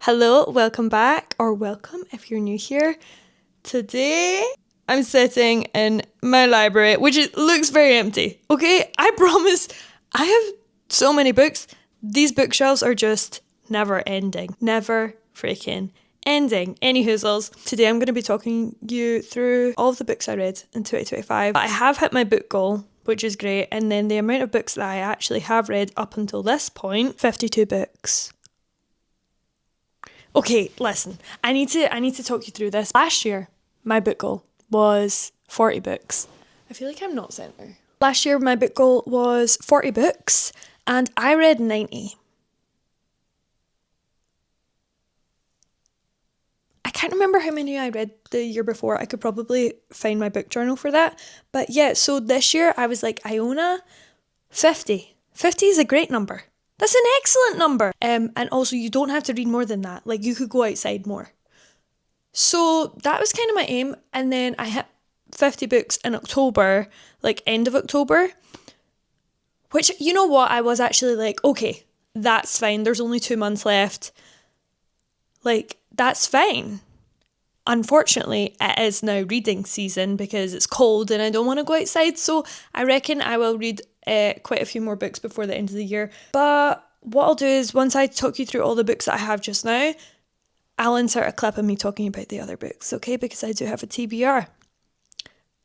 Hello, welcome back, or welcome if you're new here. Today, I'm sitting in my library, which looks very empty, okay? I promise, I have so many books. These bookshelves are just never ending. Never freaking ending. Any hoozles. Today I'm going to be talking you through all of the books I read in 2025. I have hit my book goal, which is great, and then the amount of books that I actually have read up until this point, 52 books. Okay, listen, I need to talk you through this. Last year, my book goal was 40 books. I feel like I'm not centre. Last year, my book goal was 40 books, and I read 90. I can't remember how many I read the year before. I could probably find my book journal for that. But yeah, so this year, I was like, Iona, 50. 50 is a great number. That's an excellent number. And also, you don't have to read more than that. Like, you could go outside more. So that was kind of my aim. And then I hit 50 books in October, like end of October. Which, you know what? I was actually like, okay, that's fine. There's only 2 months left. Like, that's fine. Unfortunately, it is now reading season because it's cold and I don't want to go outside. So I reckon I will read quite a few more books before the end of the year. But what I'll do is once I talk you through all the books that I have just now, I'll insert a clip of me talking about the other books, okay? Because I do have a TBR.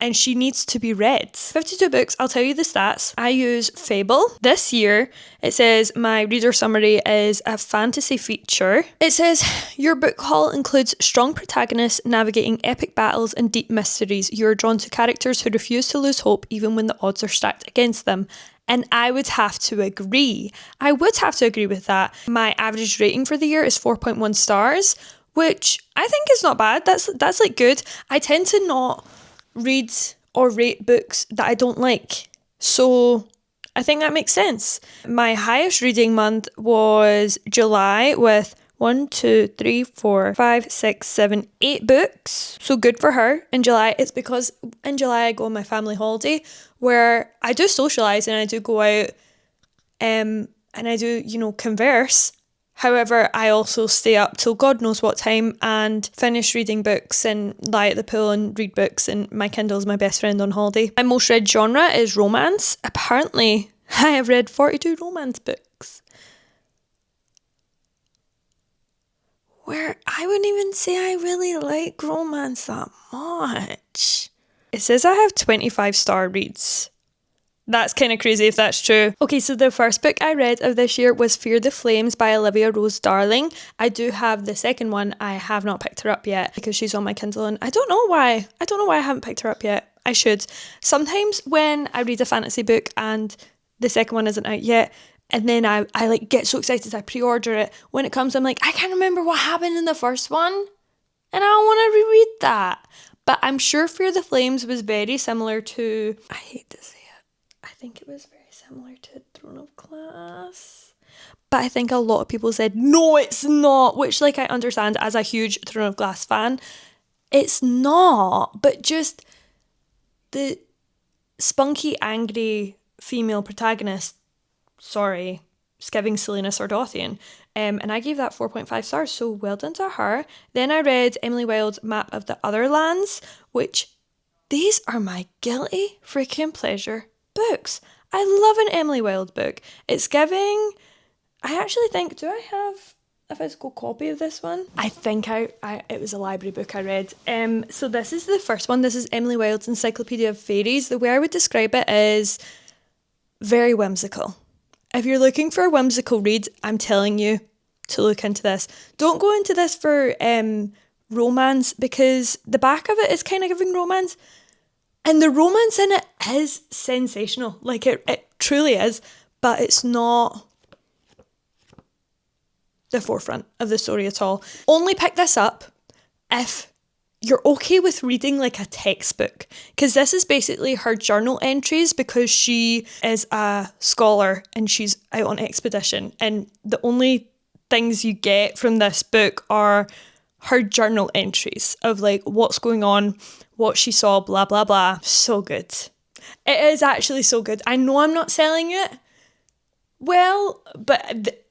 And she needs to be read. 52 books, I'll tell you the stats. I use Fable. This year, it says my reader summary is a fantasy feature. It says, your book haul includes strong protagonists navigating epic battles and deep mysteries. You are drawn to characters who refuse to lose hope even when the odds are stacked against them. And I would have to agree. I would have to agree with that. My average rating for the year is 4.1 stars, which I think is not bad. That's like good. I tend to not read or rate books that I don't like. So I think that makes sense. My highest reading month was July with 8 books. So good for her in July. It's because in July I go on my family holiday where I do socialise and I do go out and I do, converse. However, I also stay up till God knows what time and finish reading books and lie at the pool and read books, and my Kindle is my best friend on holiday. My most read genre is romance. Apparently, I have read 42 romance books. Where I wouldn't even say I really like romance that much. It says I have 25-star reads. That's kind of crazy if that's true. Okay, so the first book I read of this year was Fear the Flames by Olivia Rose Darling. I do have the second one. I have not picked her up yet because she's on my Kindle and I don't know why. I don't know why I haven't picked her up yet. I should. Sometimes when I read a fantasy book and the second one isn't out yet, and then I like get so excited I pre-order it. When it comes, I'm like, I can't remember what happened in the first one and I don't want to reread that. But I'm sure Fear the Flames was very similar to, I hate to say it, I think it was very similar to Throne of Glass. But I think a lot of people said, no, it's not. Which, like, I understand as a huge Throne of Glass fan. It's not. But just the spunky, angry female protagonist, giving Selena Sardothian. And I gave that 4.5 stars, so well done to her. Then I read Emily Wilde's Map of the Other Lands, which these are my guilty freaking pleasure books. I love an Emily Wilde book. It's giving, I actually think, do I have a physical copy of this one? I think it was a library book I read. So this is the first one. This is Emily Wilde's Encyclopedia of Fairies. The way I would describe it is very whimsical. If you're looking for a whimsical read, I'm telling you to look into this. Don't go into this for romance because the back of it is kind of giving romance. And the romance in it is sensational. Like, it truly is. But it's not the forefront of the story at all. Only pick this up if you're okay with reading like a textbook. Because this is basically her journal entries because she is a scholar and she's out on expedition. And the only things you get from this book are her journal entries of like what's going on, what she saw, blah, blah, blah. So good. It is actually so good. I know I'm not selling it well, but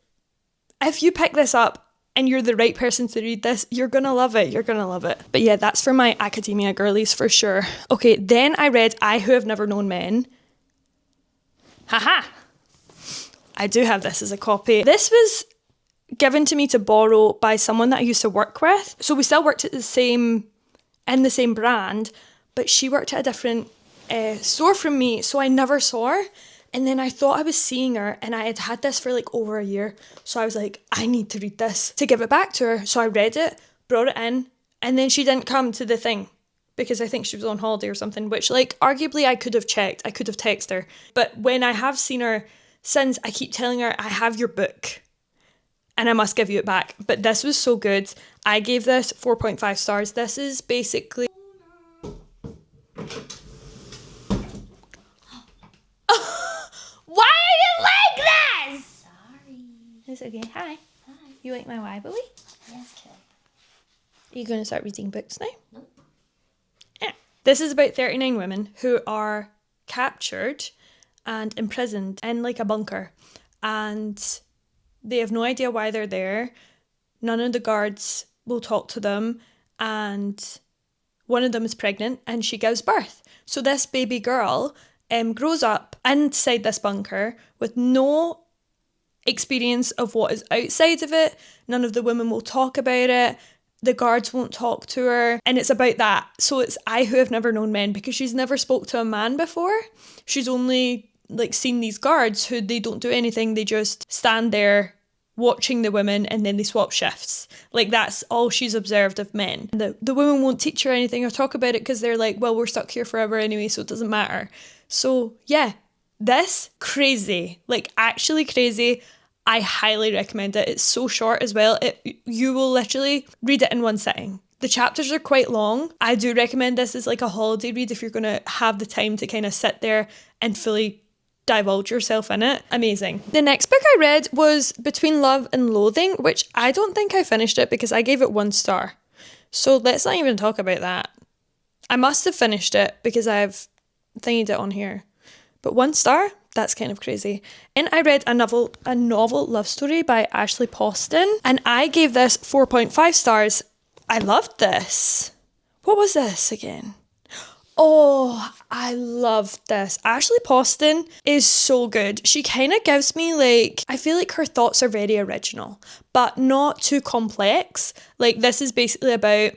if you pick this up, and you're the right person to read this, you're gonna love it. You're gonna love it. But yeah, that's for my academia girlies for sure. Okay, then I read I Who Have Never Known Men. Haha! I do have this as a copy. This was given to me to borrow by someone that I used to work with. So we still worked at the same brand, but she worked at a different store from me, so I never saw her. And then I thought I was seeing her, and I had had this for like over a year. So I was like, I need to read this to give it back to her. So I read it, brought it in, and then she didn't come to the thing because I think she was on holiday or something, which like arguably I could have checked. I could have texted her. But when I have seen her since, I keep telling her, I have your book and I must give you it back. But this was so good. I gave this 4.5 stars. This is basically... Why are you like this? Sorry. It's okay. Hi. Hi. You like my Bible? Yes, Kelly. Are you going to start reading books now? Nope. Yeah. This is about 39 women who are captured and imprisoned in like a bunker. And they have no idea why they're there. None of the guards will talk to them. And one of them is pregnant and she gives birth. So this baby girl grows up inside this bunker with no experience of what is outside of it. None of the women will talk about it. The guards won't talk to her. And it's about that. So it's I Who Have Never Known Men, because she's never spoke to a man before. She's only like seen these guards who they don't do anything. They just stand there watching the women and then they swap shifts. Like that's all she's observed of men. The women won't teach her anything or talk about it because they're like, well, we're stuck here forever anyway, so it doesn't matter. So yeah, this crazy, like actually crazy. I highly recommend it. It's so short as well. You will literally read it in one sitting. The chapters are quite long. I do recommend this as like a holiday read if you're going to have the time to kind of sit there and fully divulge yourself in it. Amazing. The next book I read was Between Love and Loathing, which I don't think I finished it because I gave it 1 star. So let's not even talk about that. I must have finished it because I've thingied it on here. But 1 star? That's kind of crazy. And I read a novel love story by Ashley Poston, and I gave this 4.5 stars. I loved this. What was this again? Oh, I love this. Ashley Poston is so good. She kind of gives me like, I feel like her thoughts are very original, but not too complex. Like this is basically about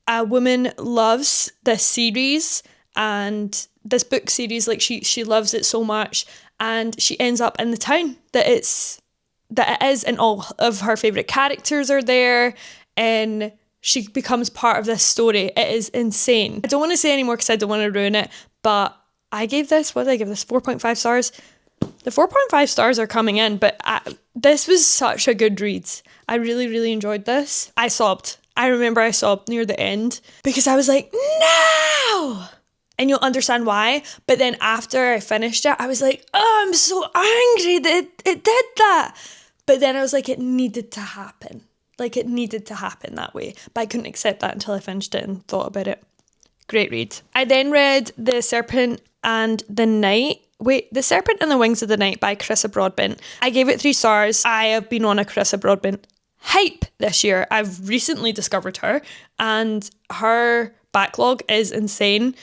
a woman loves this series and this book series, like she loves it so much, and she ends up in the town that it is, and all of her favourite characters are there, and she becomes part of this story. It is insane. I don't want to say anymore because I don't want to ruin it, but I gave this, what did I give this, 4.5 stars? The 4.5 stars are coming in, but this was such a good read. I really, really enjoyed this. I sobbed. I remember I sobbed near the end because I was like, no! And you'll understand why. But then after I finished it, I was like, oh, I'm so angry that it did that. But then I was like, it needed to happen. Like it needed to happen that way. But I couldn't accept that until I finished it and thought about it. Great read. I then read The Serpent and the Wings of the Night by Carissa Broadbent. I gave it 3 stars. I have been on a Carissa Broadbent hype this year. I've recently discovered her and her backlog is insane.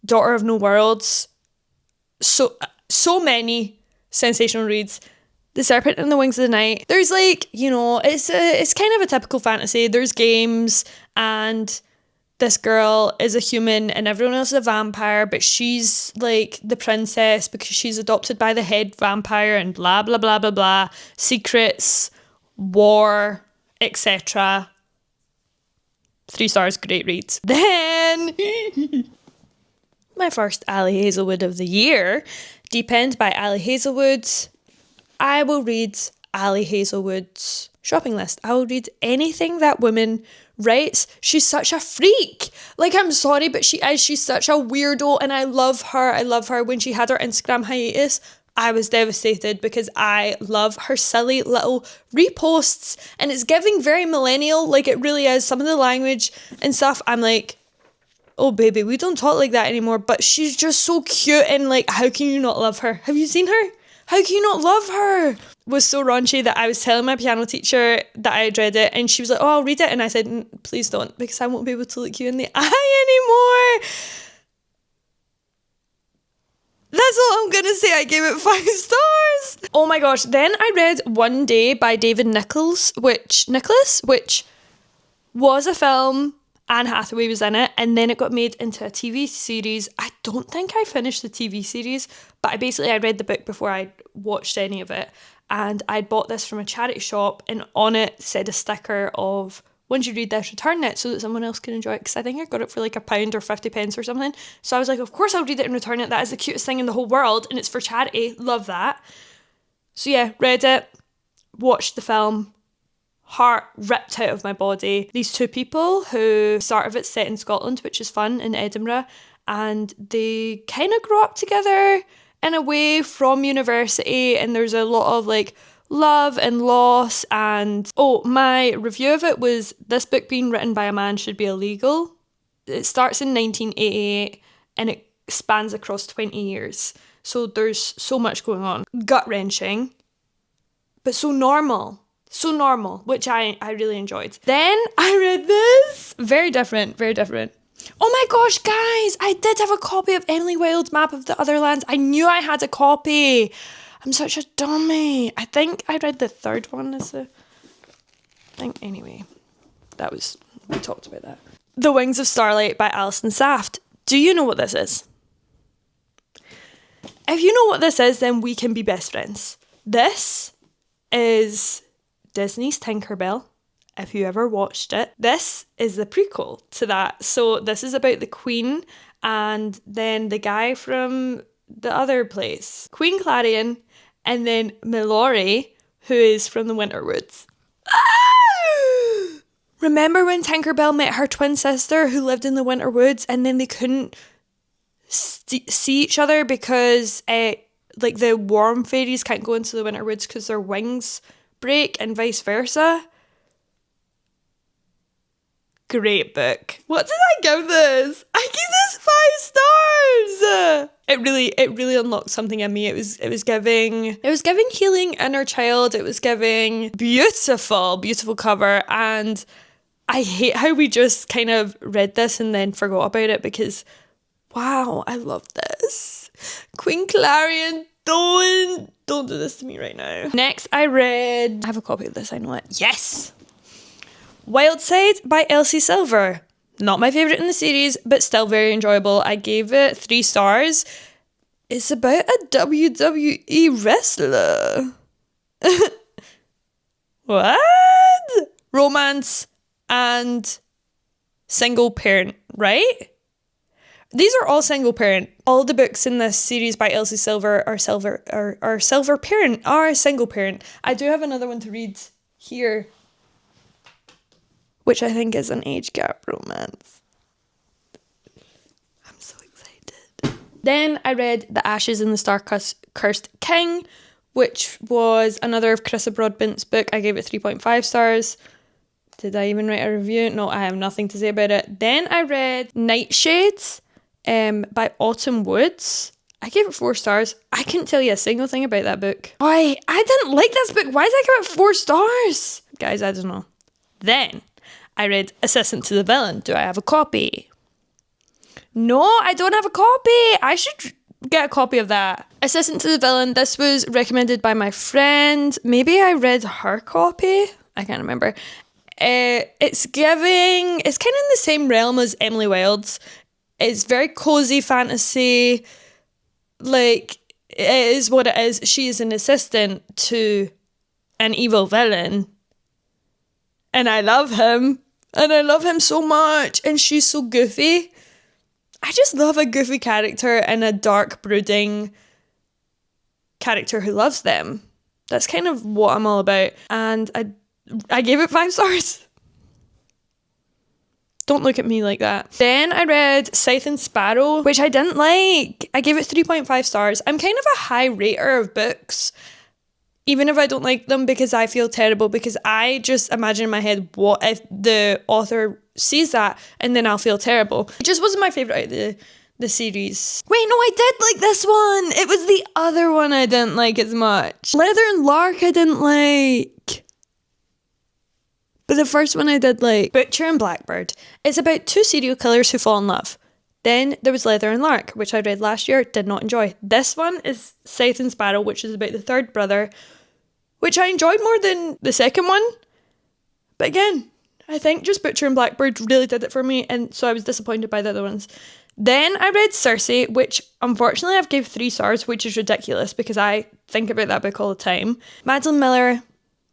Daughter of No Worlds, so many sensational reads. The Serpent and the Wings of the Night. There's like, it's kind of a typical fantasy. There's games and this girl is a human and everyone else is a vampire, but she's like the princess because she's adopted by the head vampire and blah, blah, blah, blah, blah. Secrets, war, etc. 3 stars, great reads. Then... my first Ali Hazelwood of the year, Deep End by Ali Hazelwood. I will read Ali Hazelwood's shopping list. I will read anything that woman writes. She's such a freak. Like, I'm sorry, but she is. She's such a weirdo and I love her. I love her. When she had her Instagram hiatus, I was devastated because I love her silly little reposts and it's giving very millennial. Like, it really is. Some of the language and stuff, I'm like... oh baby, we don't talk like that anymore, but she's just so cute and like, how can you not love her? Have you seen her? How can you not love her? Was so raunchy that I was telling my piano teacher that I had read it, and she was like, oh, I'll read it. And I said, please don't, because I won't be able to look you in the eye anymore. That's all I'm going to say. I gave it 5 stars. Oh my gosh. Then I read One Day by David Nicholas, which was a film. Anne Hathaway was in it, and then it got made into a TV series. I don't think I finished the TV series, but I read the book before I watched any of it, and I'd bought this from a charity shop, and on it said a sticker of, once you read this, return it so that someone else can enjoy it, because I think I got it for like £1 or 50 pence or something. So I was like, of course I'll read it and return it. That is the cutest thing in the whole world, and it's for charity. Love that. So yeah, read it, watched the film, heart ripped out of my body. These two people who start of it's set in Scotland, which is fun, in Edinburgh, and they kind of grow up together in a way from university, and there's a lot of like love and loss. And my review of it was, this book being written by a man should be illegal. It starts in 1988 and it spans across 20 years, so there's so much going on. Gut-wrenching, but so normal, which I really enjoyed. Then I read this. Very different. Oh my gosh, guys, I did have a copy of Emily Wilde's Map of the Other Lands. I knew I had a copy. I'm such a dummy. I think I read the third one anyway. We talked about that. The Wings of Starlight by Alison Saft. Do you know what this is? If you know what this is, then we can be best friends. This is Disney's Tinkerbell, if you ever watched it. This is the prequel to that. So this is about the Queen and then the guy from the other place, Queen Clarion, and then Mallory, who is from the Winterwoods. Ah! Remember when Tinkerbell met her twin sister who lived in the Winterwoods, and then they couldn't see each other because like the warm fairies can't go into the Winterwoods because their wings break and vice versa? Great book. What did I give this? I gave this 5 stars. It really unlocked something in me. It was giving healing inner child. It was giving beautiful cover, and I hate how we just kind of read this and then forgot about it, because wow, I love this. Queen Clarion, don't do this to me right now. Next, I have a copy of this, I know it. Yes! Wild Side by Elsie Silver. Not my favourite in the series, but still very enjoyable. I gave it 3 stars. It's about a WWE wrestler. What? Romance and single parent, right? These are all single parent. All the books in this series by Elsie Silver are single parent. I do have another one to read here, which I think is an age gap romance. I'm so excited. Then I read The Ashes in the Star-Cursed King, which was another of Chris Broadbent's book. I gave it 3.5 stars. Did I even write a review? No, I have nothing to say about it. Then I read Nightshades by Autumn Woods. I gave it 4 stars. I couldn't tell you a single thing about that book. Why? I didn't like this book. Why did I give it 4 stars? Guys, I don't know. Then I read Assistant to the Villain. Do I have a copy? No, I don't have a copy. I should get a copy of that. Assistant to the Villain. This was recommended by my friend. Maybe I read her copy. I can't remember. It's kind of in the same realm as Emily Wilde's. It's very cozy fantasy. Like, it is what it is. She is an assistant to an evil villain. And I love him. And I love him so much. And she's so goofy. I just love a goofy character and a dark, brooding character who loves them. That's kind of what I'm all about. And I gave it 5 stars. Don't look at me like that. Then I read Scythe and Sparrow, which I didn't like. I gave it 3.5 stars. I'm kind of a high rater of books, even if I don't like them, because I feel terrible, because I just imagine in my head, what if the author sees that and then I'll feel terrible. It just wasn't my favourite out of the series. Wait, no, I did like this one. It was the other one I didn't like as much. Leather and Lark I didn't like. But the first one I did like. Butcher and Blackbird. It's about two serial killers who fall in love. Then there was Leather and Lark, which I read last year, did not enjoy. This one is Scythe and Sparrow, which is about the third brother, which I enjoyed more than the second one. But again, I think just Butcher and Blackbird really did it for me, and so I was disappointed by the other ones. Then I read Circe, which unfortunately I've gave 3 stars, which is ridiculous because I think about that book all the time. Madeline Miller,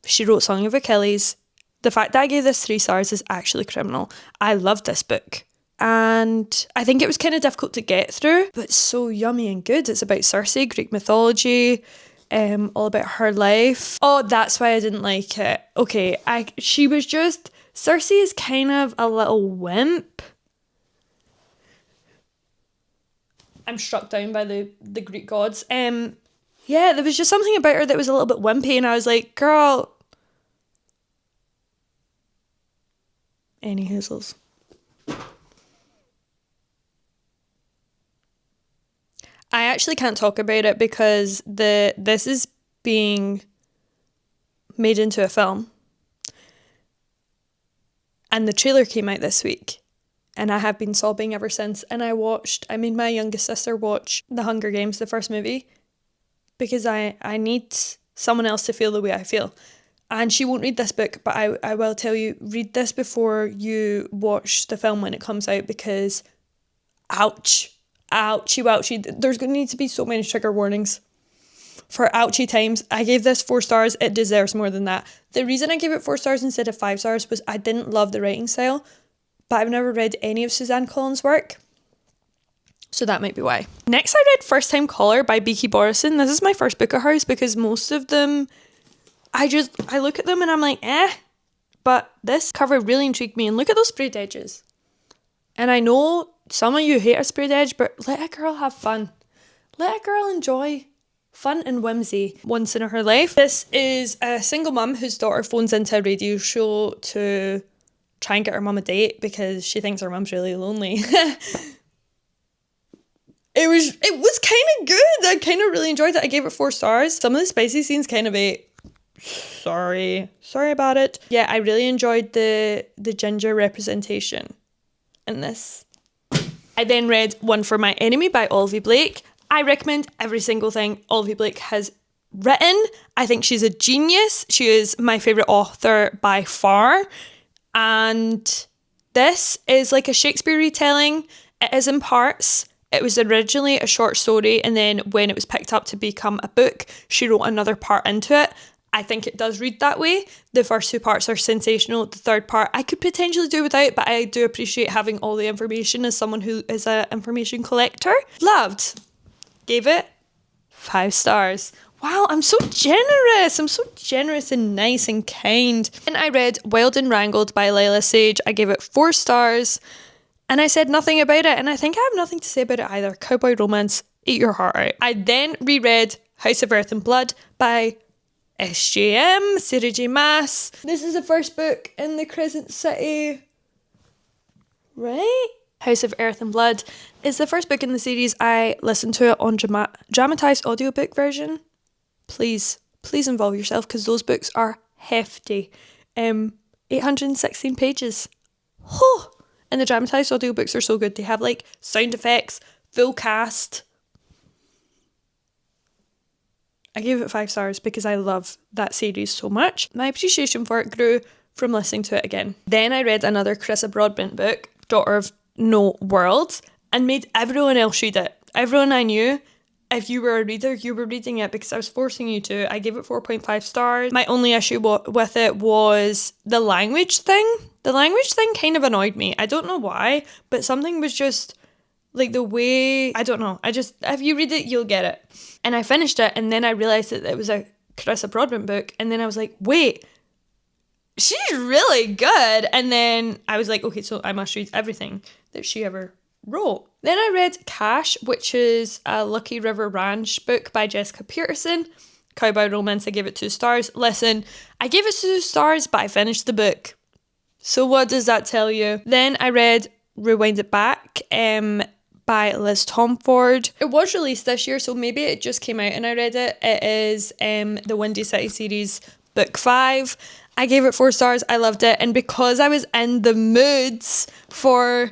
she wrote Song of Achilles. The fact that I gave this 3 stars is actually criminal. I loved this book. And I think it was kind of difficult to get through, but so yummy and good. It's about Circe, Greek mythology, all about her life. Oh, that's why I didn't like it. Okay, Circe is kind of a little wimp. I'm struck down by the Greek gods. Yeah, there was just something about her that was a little bit wimpy, and I was like, girl. Any hoozles. I actually can't talk about it because this is being made into a film. And the trailer came out this week. And I have been sobbing ever since. And I made my youngest sister watch The Hunger Games, the first movie. Because I need someone else to feel the way I feel. And she won't read this book, but I will tell you, read this before you watch the film when it comes out, because ouchie wouchie, there's going to need to be so many trigger warnings for ouchie times. I gave this 4 stars. It deserves more than that. The reason I gave it 4 stars instead of 5 stars was I didn't love the writing style, but I've never read any of Suzanne Collins' work, so that might be why. Next I read First Time Caller by Beaky Borison. This is my first book of hers because most of them, I look at them and I'm like, but this cover really intrigued me, and look at those sprayed edges. And I know some of you hate a sprayed edge, but let a girl have fun. Let a girl enjoy fun and whimsy once in her life. This is a single mum whose daughter phones into a radio show to try and get her mum a date because she thinks her mum's really lonely. It was kind of good. I kind of really enjoyed it. I gave it 4 stars. Some of the spicy scenes kind of sorry about it. Yeah, I really enjoyed the ginger representation in this. I then read One for My Enemy by Olivia Blake. I recommend every single thing Olivia Blake has written. I think she's a genius. She is my favourite author by far. And this is like a Shakespeare retelling. It is in parts. It was originally a short story, and then when it was picked up to become a book, she wrote another part into it. I think it does read that way. The first 2 parts are sensational. The third part I could potentially do without, but I do appreciate having all the information as someone who is an information collector. Loved. Gave it 5 stars. Wow, I'm so generous. I'm so generous and nice and kind. And I read Wild and Wrangled by Layla Sage. I gave it 4 stars. And I said nothing about it. And I think I have nothing to say about it either. Cowboy romance, eat your heart out. I then reread House of Earth and Blood by SJM, Sarah J Maas. This is the first book in the Crescent City, right? House of Earth and Blood is the first book in the series. I listened to it on dramatised audiobook version. Please involve yourself because those books are hefty. 816 pages. Oh! And the dramatised audiobooks are so good. They have like sound effects, full cast. I gave it 5 stars because I love that series so much. My appreciation for it grew from listening to it again. Then I read another Carissa Broadbent book, Daughter of No Worlds, and made everyone else read it. Everyone I knew, if you were a reader, you were reading it because I was forcing you to. I gave it 4.5 stars. My only issue with it was the language thing. The language thing kind of annoyed me. I don't know why, but something was just like the way, I don't know. If you read it, you'll get it. And I finished it, and then I realised that it was a Carissa Broadbent book, and then I was like, wait, she's really good. And then I was like, okay, so I must read everything that she ever wrote. Then I read Cash, which is a Lucky River Ranch book by Jessica Peterson. Cowboy romance, I gave it 2 stars. Listen, I gave it 2 stars, but I finished the book. So what does that tell you? Then I read Rewind It Back by Liz Tomford. It was released this year, so maybe it just came out and I read it. It is the Windy City series, book 5. I gave it 4 stars. I loved it. And because I was in the moods for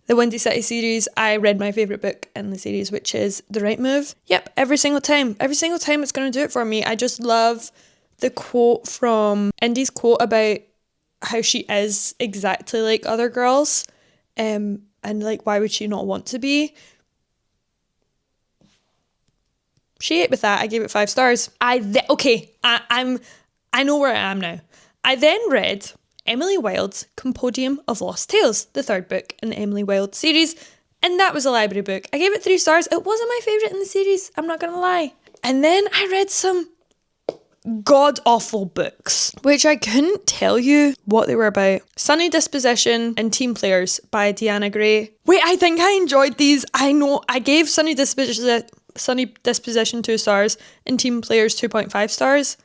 the Windy City series, I read my favourite book in the series, which is The Right Move. Yep, every single time. Every single time it's going to do it for me. I just love the quote from Indy's quote about how she is exactly like other girls. And like, why would she not want to be? She ate with that. I gave it 5 stars. I know where I am now. I then read Emily Wilde's Compendium of Lost Tales, the 3rd book in the Emily Wilde series, and that was a library book. I gave it 3 stars. It wasn't my favourite in the series, I'm not gonna lie. And then I read some god-awful books, which I couldn't tell you what they were about. Sunny Disposition and Team Players by Deanna Gray. Wait, I think I enjoyed these. I know I gave Sunny Disposition 2 stars and Team Players 2.5 stars.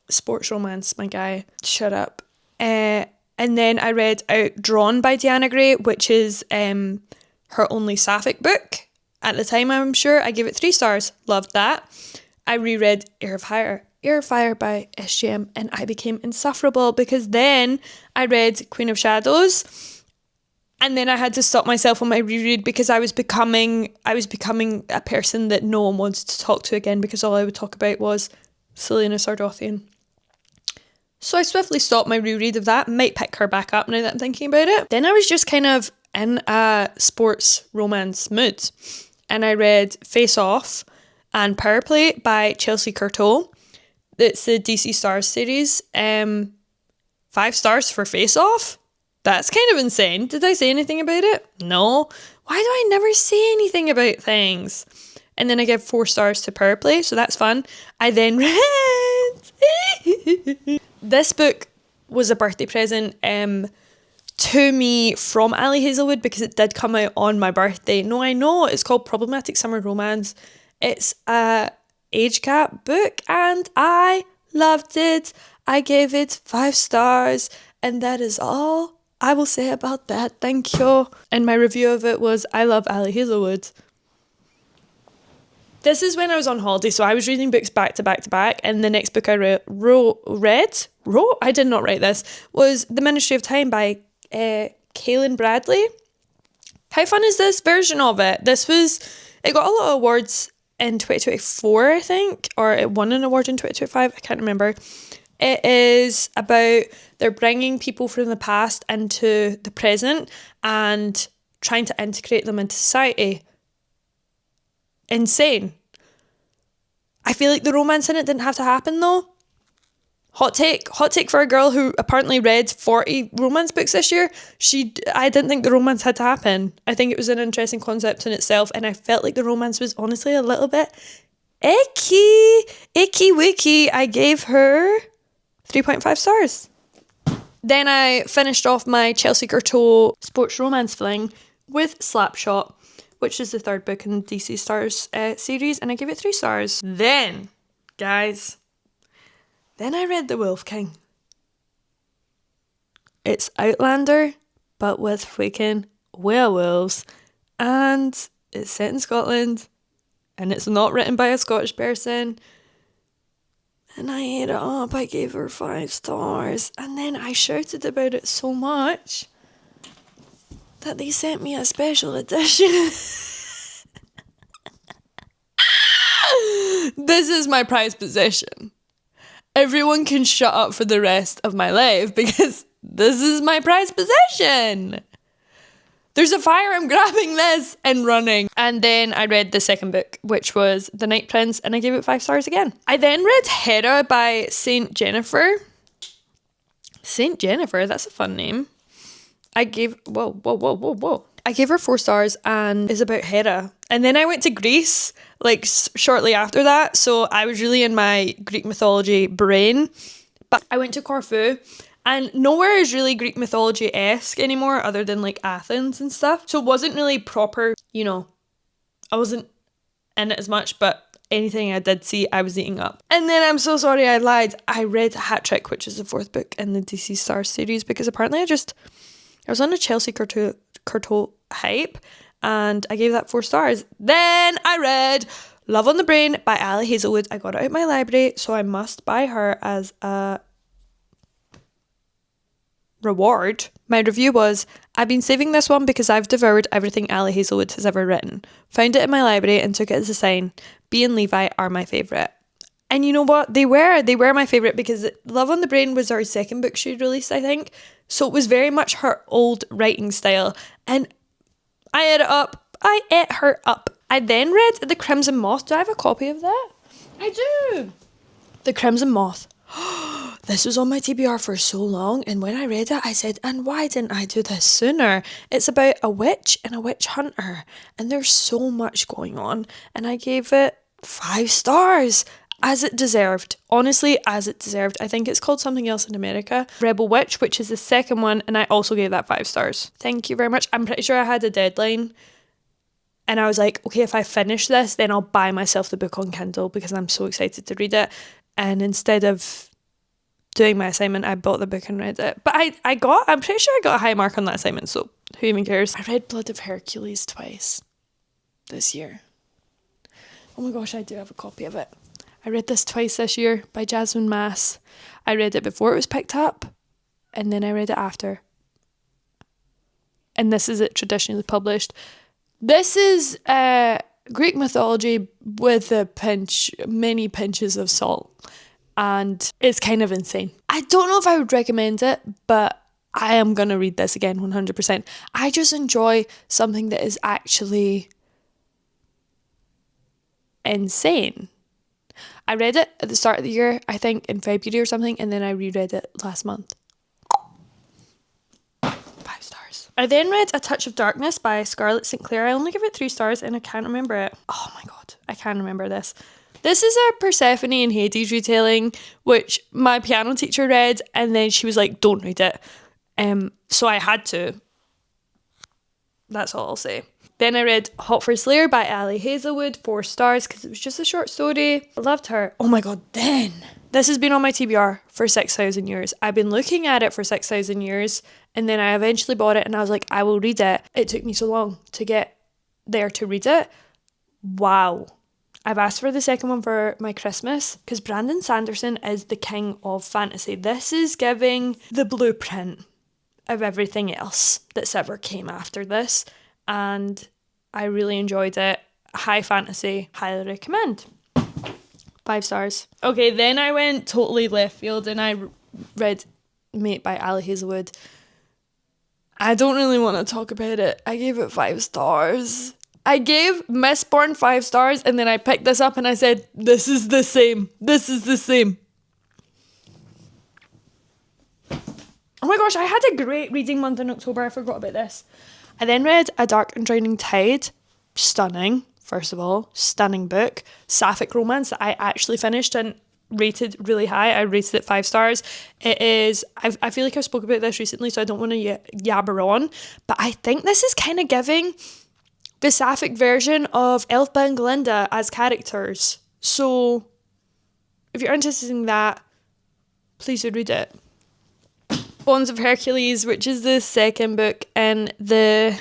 Sports romance, my guy. Shut up. And then I read Outdrawn by Deanna Gray, which is her only sapphic book. At the time, I'm sure. I gave it 3 stars. Loved that. I reread Air of Fire by SGM, and I became insufferable because then I read Queen of Shadows, and then I had to stop myself on my reread because I was becoming a person that no one wanted to talk to again because all I would talk about was Selena Sardothian. So I swiftly stopped my reread of that. Might pick her back up now that I'm thinking about it. Then I was just kind of in a sports romance mood, and I read Face Off and Power Play by Chelsea Curto. It's the DC Stars series. 5 stars for Face Off? That's kind of insane. Did I say anything about it? No. Why do I never say anything about things? And then I give 4 stars to Power Play, so that's fun. I then read... This book was a birthday present to me from Ali Hazelwood because it did come out on my birthday. No, I know, it's called Problematic Summer Romance. It's a age gap book and I loved it. I gave it 5 stars and that is all I will say about that. Thank you. And my review of it was, I love Ali Hazelwood. This is when I was on holiday, so I was reading books back to back to back, and the next book I read, I did not write this, was The Ministry of Time by Kaylin Bradley. How fun is this version of it? It got a lot of awards in 2024, I think, or it won an award in 2025, I can't remember. It is about they're bringing people from the past into the present and trying to integrate them into society. Insane. I feel like the romance in it didn't have to happen though. Hot take for a girl who apparently read 40 romance books this year. I didn't think the romance had to happen. I think it was an interesting concept in itself, and I felt like the romance was honestly a little bit icky wicky. I gave her 3.5 stars. Then I finished off my Chelsea Curto sports romance fling with Slapshot, which is the 3rd book in the DC Stars series, and I gave it 3 stars. Then, guys, I read The Wolf King. It's Outlander, but with freaking werewolves, and it's set in Scotland, and it's not written by a Scottish person, and I ate it up. I gave her 5 stars, and then I shouted about it so much that they sent me a special edition. This is my prized possession. Everyone can shut up for the rest of my life because this is my prized possession. There's a fire, I'm grabbing this and running. And then I read the 2nd book, which was The Night Prince, and I gave it 5 stars again. I then read Hera by Saint Jennifer. Saint Jennifer, that's a fun name. I gave I gave her 4 stars, and it's about Hera. And then I went to Greece, like shortly after that, so I was really in my Greek mythology brain. But I went to Corfu, and nowhere is really Greek mythology-esque anymore, other than like Athens and stuff. So it wasn't really proper, I wasn't in it as much, but anything I did see, I was eating up. And then I'm so sorry I lied. I read Hat Trick, which is the 4th book in the DC Stars series, because apparently I was on a Chelsea Courtauld hype, and I gave that 4 stars. Then I read Love on the Brain by Ali Hazelwood. I got it out of my library, so I must buy her as a reward. My review was, I've been saving this one because I've devoured everything Ali Hazelwood has ever written. Found it in my library and took it as a sign. Bea and Levi are my favourite. And you know what? They were my favourite because Love on the Brain was her second book she released, I think. So it was very much her old writing style. And I ate it up. I ate her up. I then read The Crimson Moth. Do I have a copy of that? I do. The Crimson Moth. This was on my TBR for so long, and when I read it, I said, and why didn't I do this sooner? It's about a witch and a witch hunter, and there's so much going on, and I gave it 5 stars, as it deserved. Honestly, as it deserved. I think it's called something else in America. Rebel Witch, which is the second one, and I also gave that 5 stars. Thank you very much. I'm pretty sure I had a deadline, and I was like, okay, if I finish this, then I'll buy myself the book on Kindle because I'm so excited to read it. And instead of doing my assignment, I bought the book and read it. But I'm pretty sure I got a high mark on that assignment, so who even cares? I read Blood of Hercules twice this year. Oh my gosh, I do have a copy of it. I read this twice this year by Jasmine Mass. I read it before it was picked up, and then I read it after. And this is it traditionally published. This is Greek mythology with many pinches of salt. And it's kind of insane. I don't know if I would recommend it, but I am going to read this again 100%. I just enjoy something that is actually insane. I read it at the start of the year, I think in February or something, and then I reread it last month. 5 stars. I then read A Touch of Darkness by Scarlett St. Clair. I only give it 3 stars and I can't remember it. Oh my god, I can't remember this. This is a Persephone and Hades retelling, which my piano teacher read, and then she was like, don't read it. So I had to. That's all I'll say. Then I read Hot for Slayer by Ali Hazelwood, 4 stars, because it was just a short story. I loved her. Oh my god, then. This has been on my TBR for 6,000 years. I've been looking at it for 6,000 years, and then I eventually bought it, and I was like, I will read it. It took me so long to get there to read it. Wow. I've asked for the second one for my Christmas because Brandon Sanderson is the king of fantasy. This is giving the blueprint of everything else that's ever came after this, and I really enjoyed it. High fantasy, highly recommend. 5 stars. Okay, then I went totally left field and I read Mate by Ali Hazelwood. I don't really want to talk about it. I gave it 5 stars. I gave Mistborn 5 stars, and then I picked this up and I said, this is the same. This is the same. Oh my gosh, I had a great reading month in October. I forgot about this. I then read A Dark and Drowning Tide. Stunning, first of all. Stunning book. Sapphic romance that I actually finished and rated really high. I rated it 5 stars. It is, I feel like I spoke about this recently, so I don't want to yabber on, but I think this is kind of giving the sapphic version of Elphaba and Glinda as characters. So if you're interested in that, please do read it. Bonds of Hercules, which is the second book in the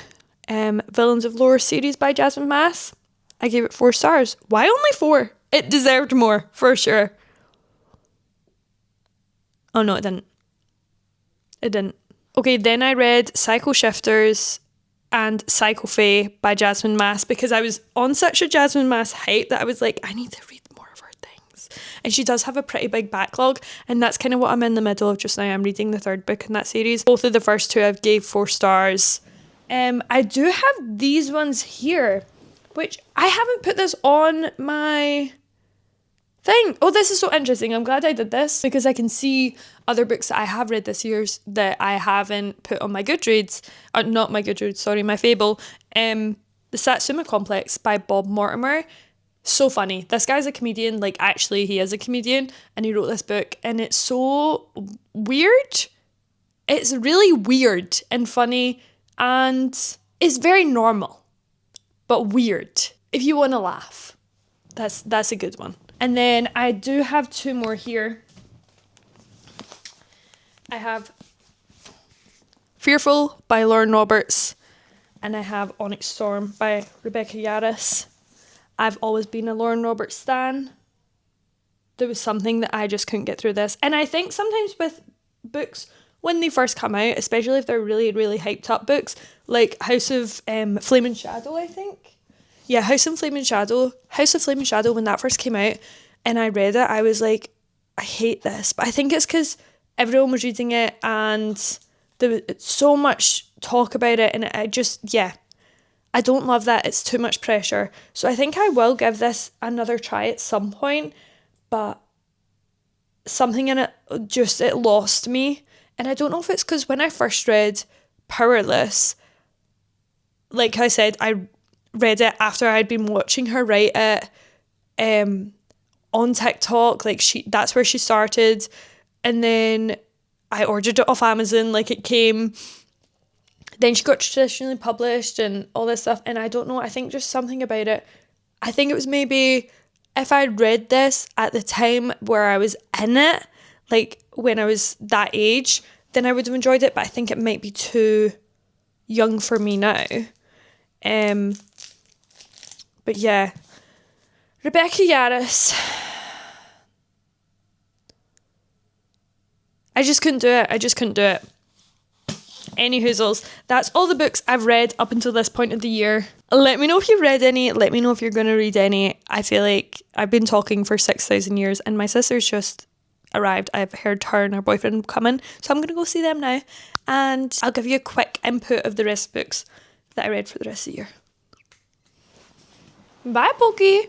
Villains of Lore series by Jasmine Mass. I gave it 4 stars. Why only 4? It deserved more, for sure. Oh no, it didn't. It didn't. Okay, then I read Psycho Shifters and Psycho Fae by Jasmine Mass because I was on such a Jasmine Mass hype that I was like, I need to read more of her things. And she does have a pretty big backlog, and that's kind of what I'm in the middle of just now. I'm reading the 3rd book in that series. Both of the first 2 I've gave 4 stars. I do have these ones here, which I haven't put this on my thing. Oh, this is so interesting. I'm glad I did this because I can see other books that I have read this year that I haven't put on my Goodreads. Not my Goodreads, sorry, my Fable. The Satsuma Complex by Bob Mortimer. So funny. This guy's a comedian. Like, actually, he is a comedian, and he wrote this book, and it's so weird. It's really weird and funny, and it's very normal, but weird. If you want to laugh, that's a good one. And then I do have 2 more here. I have Fearful by Lauren Roberts, and I have Onyx Storm by Rebecca Yarros. I've always been a Lauren Roberts stan. There was something that I just couldn't get through this. And I think sometimes with books, when they first come out, especially if they're really, really hyped up books, like House of Flame and Shadow, I think. Yeah, House of Flame and Shadow, when that first came out, and I read it, I was like, I hate this. But I think it's because everyone was reading it and there was so much talk about it, and I just, yeah, I don't love that. It's too much pressure. So I think I will give this another try at some point, but something in it just, it lost me. And I don't know if it's because when I first read Powerless, like I said, I read it after I'd been watching her write it on TikTok. Like that's where she started. And then I ordered it off Amazon, like it came. Then she got traditionally published and all this stuff. And I don't know, I think just something about it. I think it was maybe if I'd read this at the time where I was in it, like when I was that age, then I would have enjoyed it. But I think it might be too young for me now. But yeah, Rebecca Yarros. I just couldn't do it. Any hoozles. That's all the books I've read up until this point of the year. Let me know if you've read any. Let me know if you're going to read any. I feel like I've been talking for 6,000 years and my sister's just arrived. I've heard her and her boyfriend coming, so I'm going to go see them now. And I'll give you a quick input of the rest of the books that I read for the rest of the year. Bye, Pokey!